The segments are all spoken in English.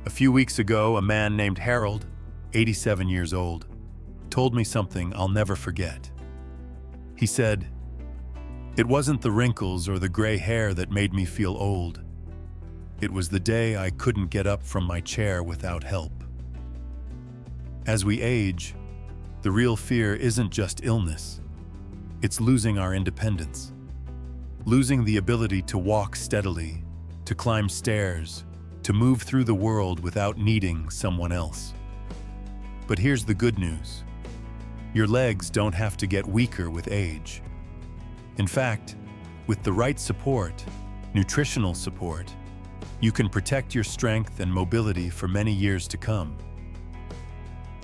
A few weeks ago, a man named Harold, 87 years old, told me something I'll never forget. He said, "It wasn't the wrinkles or the gray hair that made me feel old. It was the day I couldn't get up from my chair without help." As we age, the real fear isn't just illness. It's losing our independence. Losing the ability to walk steadily, to climb stairs, to move through the world without needing someone else. But here's the good news. Your legs don't have to get weaker with age. In fact, with the right support, nutritional support, you can protect your strength and mobility for many years to come.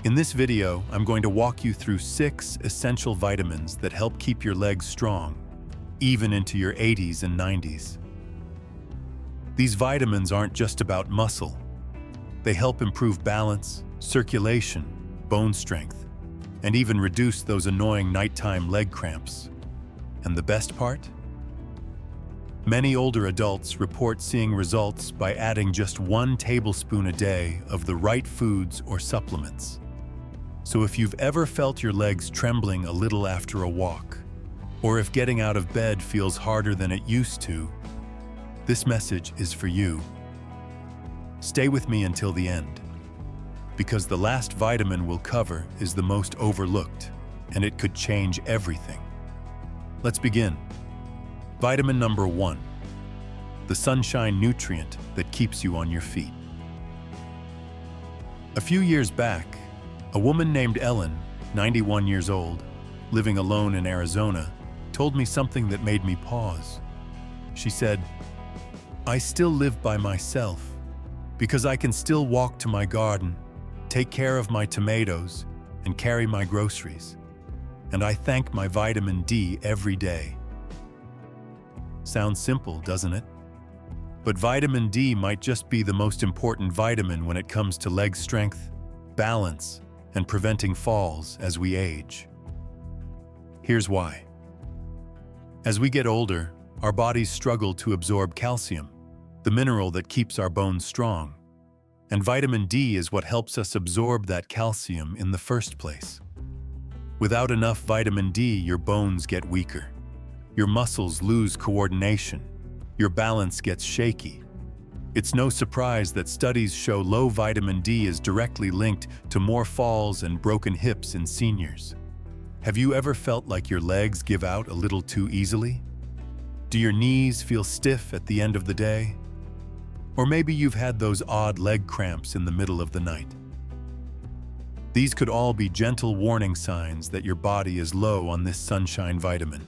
In this video, I'm going to walk you through 6 essential vitamins that help keep your legs strong, even into your 80s and 90s. These vitamins aren't just about muscle. They help improve balance, circulation, bone strength, and even reduce those annoying nighttime leg cramps. And the best part? Many older adults report seeing results by adding just 1 tablespoon a day of the right foods or supplements. So if you've ever felt your legs trembling a little after a walk, or if getting out of bed feels harder than it used to, this message is for you. Stay with me until the end, because the last vitamin we'll cover is the most overlooked, and it could change everything. Let's begin. Vitamin number 1, the sunshine nutrient that keeps you on your feet. A few years back, a woman named Ellen, 91 years old, living alone in Arizona, told me something that made me pause. She said, "I still live by myself because I can still walk to my garden, take care of my tomatoes, and carry my groceries. And I thank my vitamin D every day." Sounds simple, doesn't it? But vitamin D might just be the most important vitamin when it comes to leg strength, balance, and preventing falls as we age. Here's why. As we get older, our bodies struggle to absorb calcium, the mineral that keeps our bones strong. And vitamin D is what helps us absorb that calcium in the first place. Without enough vitamin D, your bones get weaker. Your muscles lose coordination. Your balance gets shaky. It's no surprise that studies show low vitamin D is directly linked to more falls and broken hips in seniors. Have you ever felt like your legs give out a little too easily? Do your knees feel stiff at the end of the day? Or maybe you've had those odd leg cramps in the middle of the night. These could all be gentle warning signs that your body is low on this sunshine vitamin.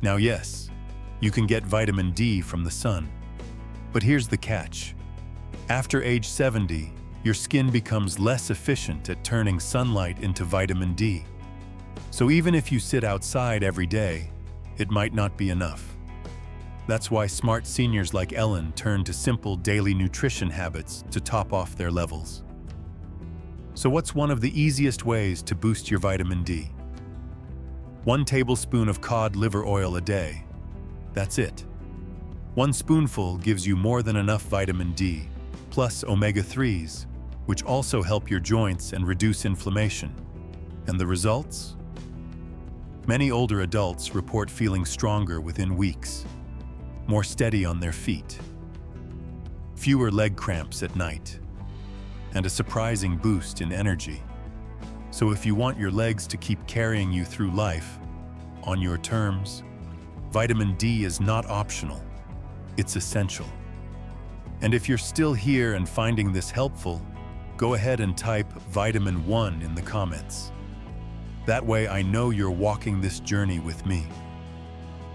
Now yes, you can get vitamin D from the sun. But here's the catch. After age 70, your skin becomes less efficient at turning sunlight into vitamin D. So even if you sit outside every day, it might not be enough. That's why smart seniors like Ellen turn to simple daily nutrition habits to top off their levels. So what's one of the easiest ways to boost your vitamin D? 1 tablespoon of cod liver oil a day. That's it. 1 spoonful gives you more than enough vitamin D, plus omega-3s, which also help your joints and reduce inflammation. And the results? Many older adults report feeling stronger within weeks, more steady on their feet, fewer leg cramps at night, and a surprising boost in energy. So if you want your legs to keep carrying you through life, on your terms, vitamin D is not optional. It's essential. And if you're still here and finding this helpful, go ahead and type vitamin 1 in the comments. That way I know you're walking this journey with me.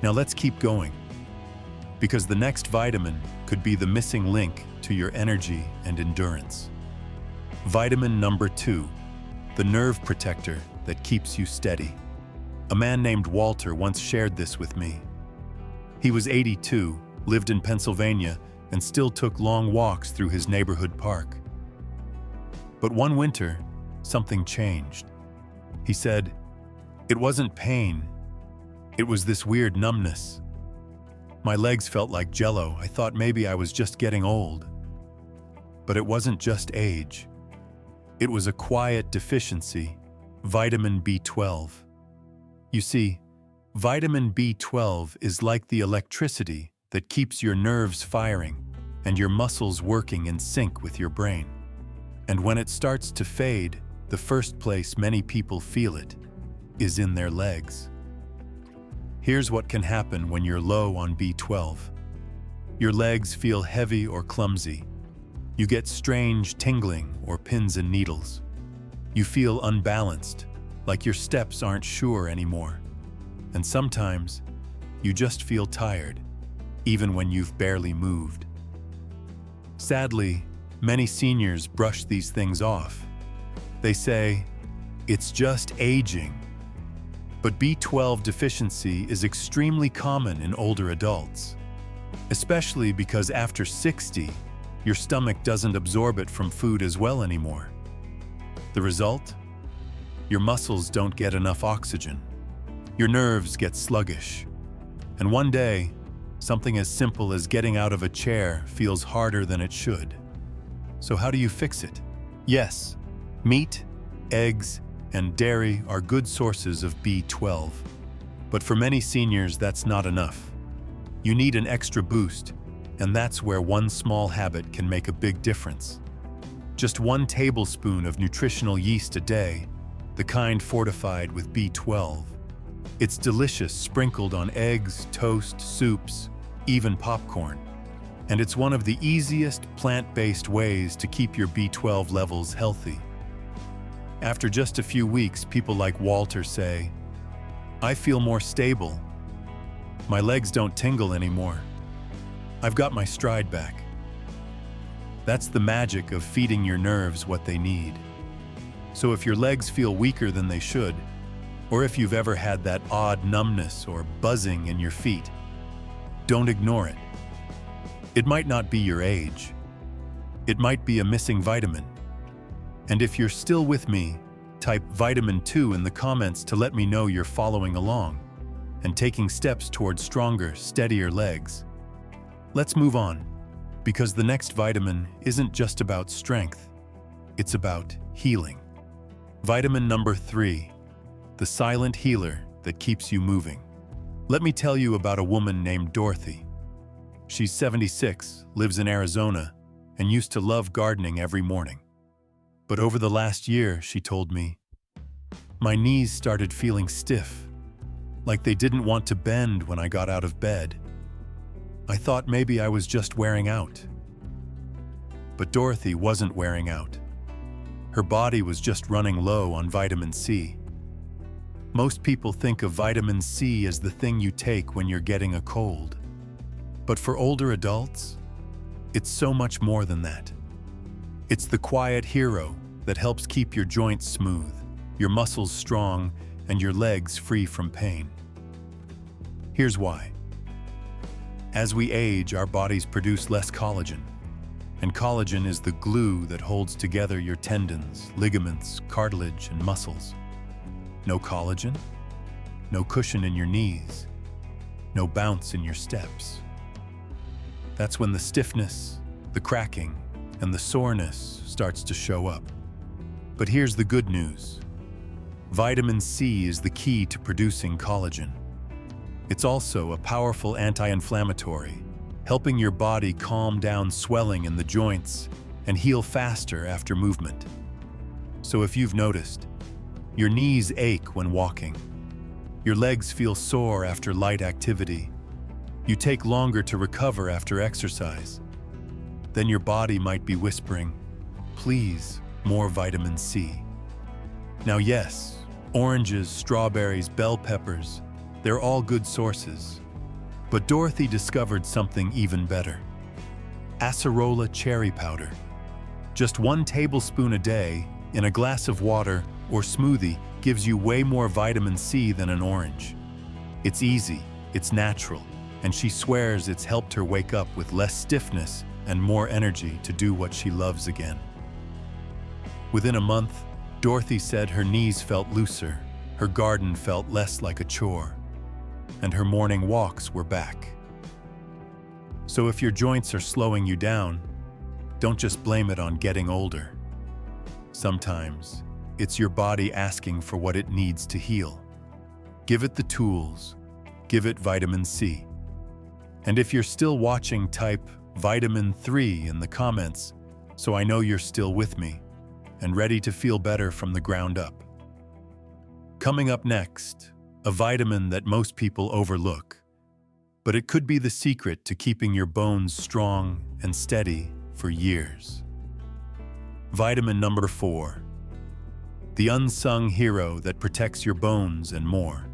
Now let's keep going, because the next vitamin could be the missing link to your energy and endurance. Vitamin number 2, the nerve protector that keeps you steady. A man named Walter once shared this with me. He was 82, lived in Pennsylvania, and still took long walks through his neighborhood park. But one winter, something changed. He said, "It wasn't pain. It was this weird numbness. My legs felt like jello. I thought maybe I was just getting old." But it wasn't just age. It was a quiet deficiency, vitamin B12. You see, vitamin B12 is like the electricity that keeps your nerves firing and your muscles working in sync with your brain. And when it starts to fade, the first place many people feel it is in their legs. Here's what can happen when you're low on B12. Your legs feel heavy or clumsy. You get strange tingling or pins and needles. You feel unbalanced, like your steps aren't sure anymore. And sometimes, you just feel tired, even when you've barely moved. Sadly, many seniors brush these things off. They say, "It's just aging." But B12 deficiency is extremely common in older adults, especially because after 60, your stomach doesn't absorb it from food as well anymore. The result? Your muscles don't get enough oxygen. Your nerves get sluggish. And one day, something as simple as getting out of a chair feels harder than it should. So how do you fix it? Yes, meat, eggs, and dairy are good sources of B12. But for many seniors, that's not enough. You need an extra boost, and that's where one small habit can make a big difference. Just 1 tablespoon of nutritional yeast a day, the kind fortified with B12. It's delicious sprinkled on eggs, toast, soups, even popcorn. And it's one of the easiest plant-based ways to keep your B12 levels healthy. After just a few weeks, people like Walter say, "I feel more stable. My legs don't tingle anymore. I've got my stride back." That's the magic of feeding your nerves what they need. So if your legs feel weaker than they should, or if you've ever had that odd numbness or buzzing in your feet, don't ignore it. It might not be your age. It might be a missing vitamin. And if you're still with me, type vitamin 2 in the comments to let me know you're following along and taking steps towards stronger, steadier legs. Let's move on, because the next vitamin isn't just about strength, it's about healing. Vitamin number 3, the silent healer that keeps you moving. Let me tell you about a woman named Dorothy. She's 76, lives in Arizona, and used to love gardening every morning. But over the last year, she told me, my knees started feeling stiff, like they didn't want to bend when I got out of bed. I thought maybe I was just wearing out. But Dorothy wasn't wearing out. Her body was just running low on vitamin C. Most people think of vitamin C as the thing you take when you're getting a cold. But for older adults, it's so much more than that. It's the quiet hero that helps keep your joints smooth, your muscles strong, and your legs free from pain. Here's why. As we age, our bodies produce less collagen. And collagen is the glue that holds together your tendons, ligaments, cartilage, and muscles. No collagen, no cushion in your knees, no bounce in your steps. That's when the stiffness, the cracking, and the soreness starts to show up. But here's the good news. Vitamin C is the key to producing collagen. It's also a powerful anti-inflammatory, helping your body calm down swelling in the joints and heal faster after movement. So if you've noticed, your knees ache when walking, your legs feel sore after light activity, you take longer to recover after exercise, then your body might be whispering, please, more vitamin C. Now yes, oranges, strawberries, bell peppers, they're all good sources. But Dorothy discovered something even better. Acerola cherry powder. Just 1 tablespoon a day in a glass of water or smoothie gives you way more vitamin C than an orange. It's easy, it's natural, and she swears it's helped her wake up with less stiffness and more energy to do what she loves again. Within a month, Dorothy said her knees felt looser, her garden felt less like a chore, and her morning walks were back. So if your joints are slowing you down, Don't just blame it on getting older. Sometimes, it's your body asking for what it needs to heal. Give it the tools. Give it vitamin C. And if you're still watching, type vitamin 3 in the comments so I know you're still with me and ready to feel better from the ground up. Coming up next, a vitamin that most people overlook, but it could be the secret to keeping your bones strong and steady for years. Vitamin number 4, the unsung hero that protects your bones and more.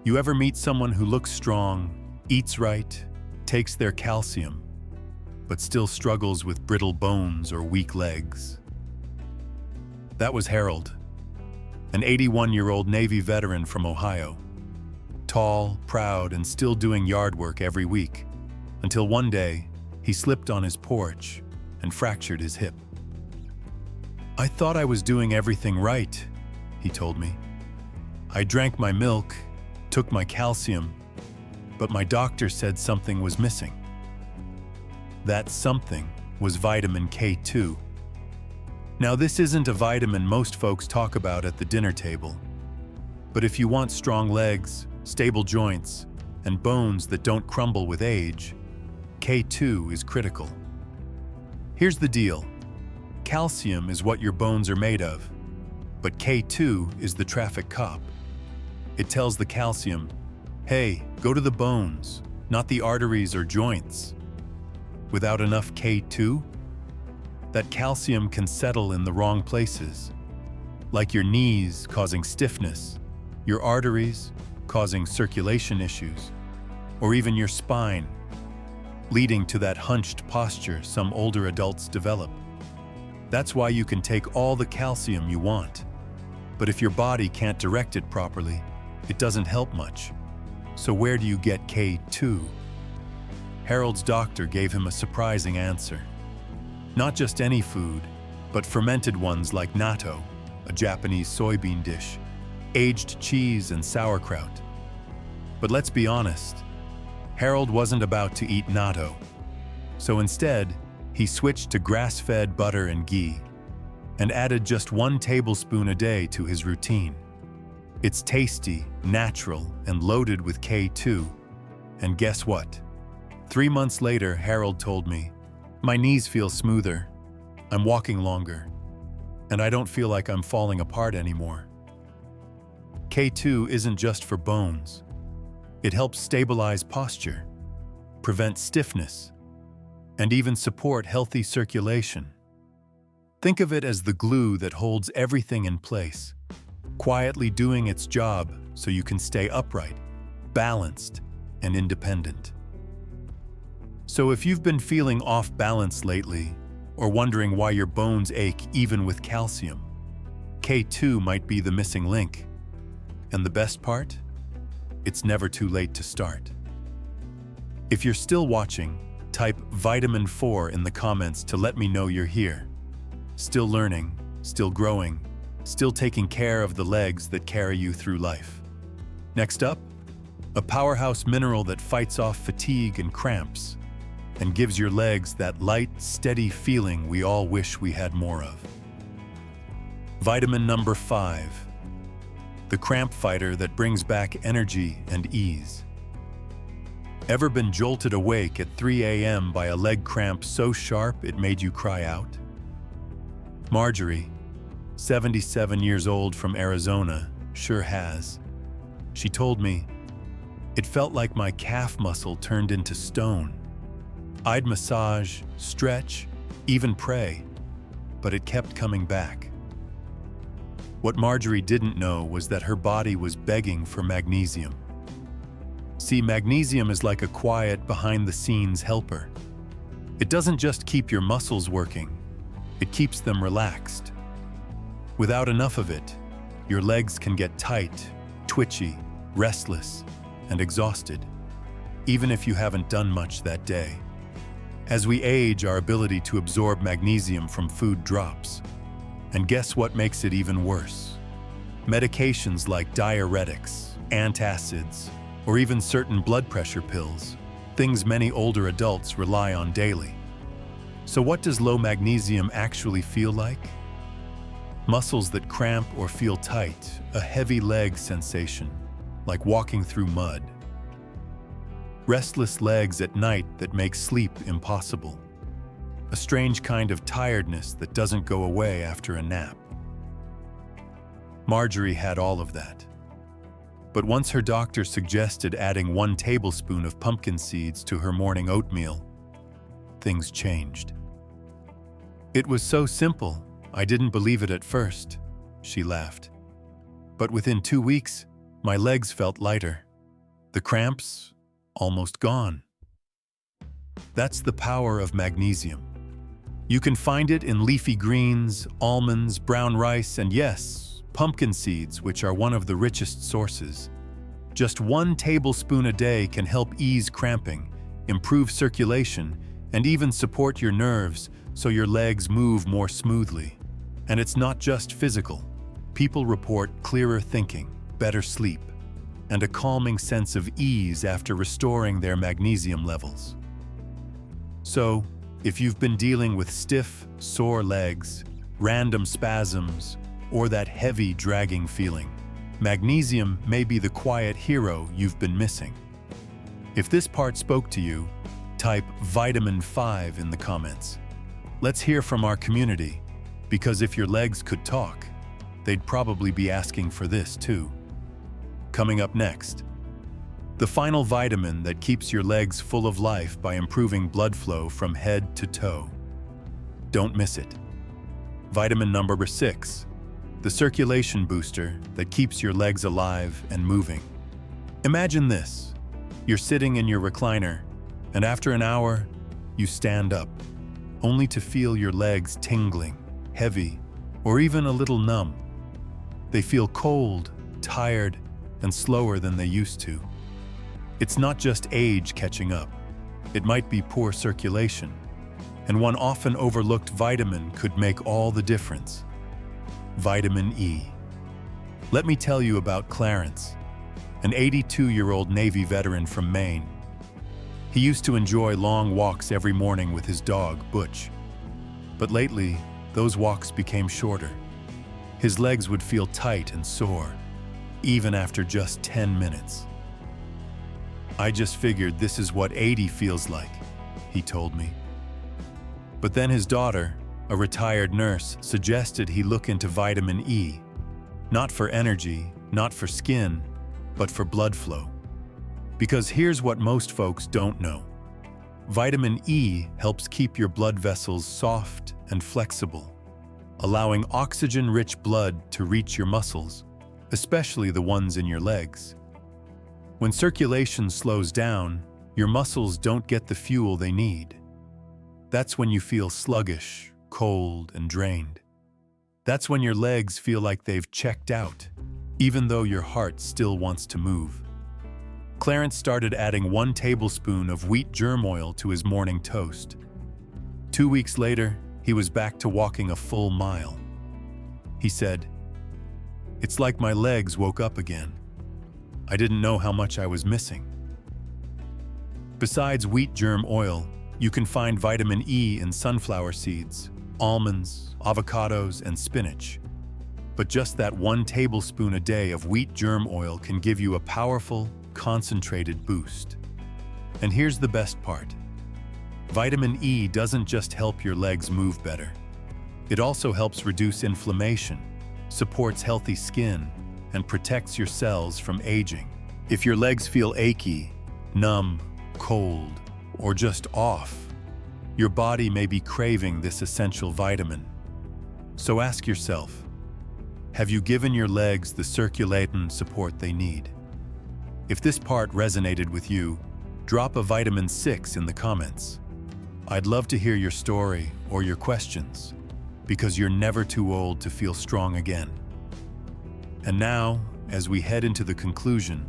You ever meet someone who looks strong, eats right, takes their calcium, but still struggles with brittle bones or weak legs? That was Harold, an 81-year-old Navy veteran from Ohio. Tall, proud, and still doing yard work every week, until one day, he slipped on his porch and fractured his hip. "I thought I was doing everything right," he told me. "I drank my milk, took my calcium, but my doctor said something was missing." That something was vitamin K2. Now, this isn't a vitamin most folks talk about at the dinner table, but if you want strong legs, stable joints, and bones that don't crumble with age, K2 is critical. Here's the deal. Calcium is what your bones are made of, but K2 is the traffic cop. It tells the calcium, hey, go to the bones, not the arteries or joints. Without enough K2, that calcium can settle in the wrong places, like your knees causing stiffness, your arteries causing circulation issues, or even your spine, leading to that hunched posture some older adults develop. That's why you can take all the calcium you want, but if your body can't direct it properly, it doesn't help much. So where do you get K2? Harold's doctor gave him a surprising answer. Not just any food, but fermented ones like natto, a Japanese soybean dish, aged cheese and sauerkraut. But let's be honest, Harold wasn't about to eat natto. So instead, he switched to grass-fed butter and ghee and added just 1 tablespoon a day to his routine. It's tasty, natural, and loaded with K2. And guess what? 3 months later, Harold told me, "My knees feel smoother, I'm walking longer, and I don't feel like I'm falling apart anymore." K2 isn't just for bones. It helps stabilize posture, prevent stiffness, and even support healthy circulation. Think of it as the glue that holds everything in place, quietly doing its job so you can stay upright, balanced, and independent. So if you've been feeling off balance lately, or wondering why your bones ache even with calcium, K2 might be the missing link. And the best part? It's never too late to start. If you're still watching, type vitamin 4 in the comments to let me know you're here. Still learning, still growing, still taking care of the legs that carry you through life. Next up, a powerhouse mineral that fights off fatigue and cramps and gives your legs that light, steady feeling we all wish we had more of. Vitamin number 5, the cramp fighter that brings back energy and ease. Ever been jolted awake at 3 a.m. by a leg cramp so sharp it made you cry out? Marjorie, 77 years old from Arizona, sure has. She told me, "It felt like my calf muscle turned into stone. I'd massage, stretch, even pray, but it kept coming back." What Marjorie didn't know was that her body was begging for magnesium. See, magnesium is like a quiet, behind-the-scenes helper. It doesn't just keep your muscles working, it keeps them relaxed. Without enough of it, your legs can get tight, twitchy, restless, and exhausted, even if you haven't done much that day. As we age, our ability to absorb magnesium from food drops. And guess what makes it even worse? Medications like diuretics, antacids, or even certain blood pressure pills, things many older adults rely on daily. So what does low magnesium actually feel like? Muscles that cramp or feel tight, a heavy leg sensation, like walking through mud. Restless legs at night that make sleep impossible. A strange kind of tiredness that doesn't go away after a nap. Marjorie had all of that. But once her doctor suggested adding 1 tablespoon of pumpkin seeds to her morning oatmeal, things changed. It was so simple, I didn't believe it at first, she laughed. But within 2 weeks, my legs felt lighter. The cramps, almost gone. That's the power of magnesium. You can find it in leafy greens, almonds, brown rice, and yes, pumpkin seeds, which are one of the richest sources. Just 1 tablespoon a day can help ease cramping, improve circulation, and even support your nerves so your legs move more smoothly. And it's not just physical. People report clearer thinking, better sleep, and a calming sense of ease after restoring their magnesium levels. So, if you've been dealing with stiff, sore legs, random spasms, or that heavy, dragging feeling, magnesium may be the quiet hero you've been missing. If this part spoke to you, type vitamin 5 in the comments. Let's hear from our community, because if your legs could talk, they'd probably be asking for this too. Coming up next, the final vitamin that keeps your legs full of life by improving blood flow from head to toe. Don't miss it. Vitamin number 6, the circulation booster that keeps your legs alive and moving. Imagine this. You're sitting in your recliner, and after an hour, you stand up, only to feel your legs tingling, heavy, or even a little numb. They feel cold, tired, and slower than they used to. It's not just age catching up. It might be poor circulation, and one often overlooked vitamin could make all the difference. Vitamin E. Let me tell you about Clarence, an 82-year-old Navy veteran from Maine. He used to enjoy long walks every morning with his dog, Butch. But lately, those walks became shorter. His legs would feel tight and sore, even after just 10 minutes. I just figured this is what 80 feels like, he told me. But then his daughter, a retired nurse, suggested he look into vitamin E, not for energy, not for skin, but for blood flow. Because here's what most folks don't know. Vitamin E helps keep your blood vessels soft and flexible, allowing oxygen-rich blood to reach your muscles, especially the ones in your legs. When circulation slows down, your muscles don't get the fuel they need. That's when you feel sluggish, cold, and drained. That's when your legs feel like they've checked out, even though your heart still wants to move. Clarence started adding 1 tablespoon of wheat germ oil to his morning toast. 2 weeks later, he was back to walking a full mile. He said, "It's like my legs woke up again. I didn't know how much I was missing." Besides wheat germ oil, you can find vitamin E in sunflower seeds, almonds, avocados, and spinach. But just that 1 tablespoon a day of wheat germ oil can give you a powerful, concentrated boost. And here's the best part. Vitamin E doesn't just help your legs move better. It also helps reduce inflammation, supports healthy skin, and protects your cells from aging. If your legs feel achy, numb, cold, or just off, your body may be craving this essential vitamin. So ask yourself, have you given your legs the circulating support they need? If this part resonated with you, drop a vitamin 6 in the comments. I'd love to hear your story or your questions, because you're never too old to feel strong again. And now, as we head into the conclusion,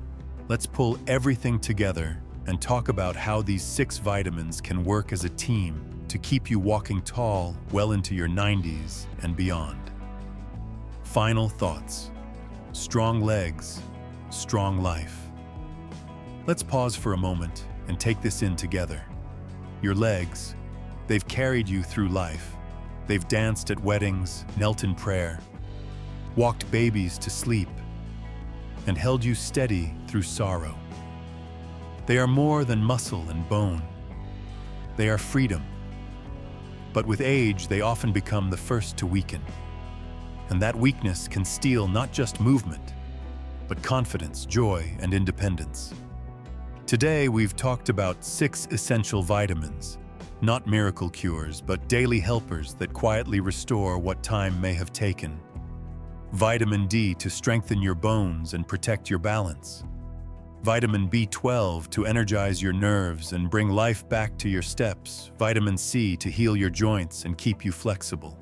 let's pull everything together and talk about how these 6 vitamins can work as a team to keep you walking tall well into your 90s and beyond. Final thoughts. Strong legs, strong life. Let's pause for a moment and take this in together. Your legs, They've carried you through life. They've danced at weddings, knelt in prayer, walked babies to sleep, and held you steady through sorrow. They are more than muscle and bone. They are freedom. But with age, they often become the first to weaken. And that weakness can steal not just movement, but confidence, joy, and independence. Today, we've talked about 6 essential vitamins, not miracle cures, but daily helpers that quietly restore what time may have taken. Vitamin D to strengthen your bones and protect your balance. Vitamin B12 to energize your nerves and bring life back to your steps. Vitamin C to heal your joints and keep you flexible.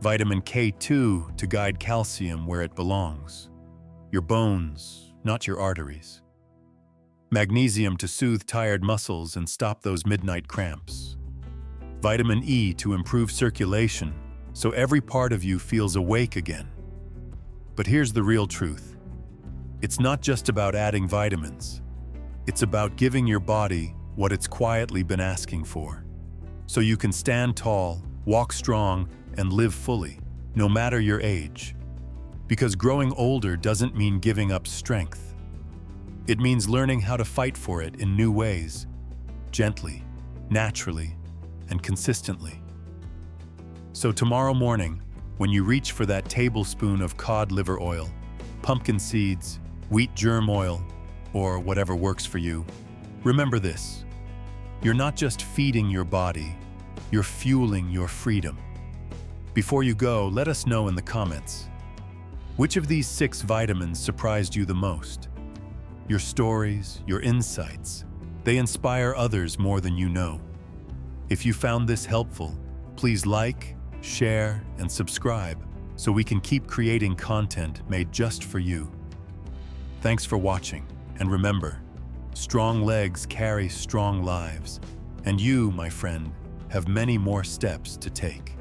Vitamin K2 to guide calcium where it belongs. Your bones, not your arteries. Magnesium to soothe tired muscles and stop those midnight cramps. Vitamin E to improve circulation so every part of you feels awake again. But here's the real truth. It's not just about adding vitamins. It's about giving your body what it's quietly been asking for, so you can stand tall, walk strong, and live fully, no matter your age. Because growing older doesn't mean giving up strength. It means learning how to fight for it in new ways, gently, naturally, and consistently. So tomorrow morning, when you reach for that tablespoon of cod liver oil, pumpkin seeds, wheat germ oil, or whatever works for you, remember this. You're not just feeding your body, you're fueling your freedom. Before you go, let us know in the comments. Which of these 6 vitamins surprised you the most? Your stories, your insights, they inspire others more than you know. If you found this helpful, please like, share, and subscribe so we can keep creating content made just for you. Thanks for watching, and remember, strong legs carry strong lives, and you, my friend, have many more steps to take.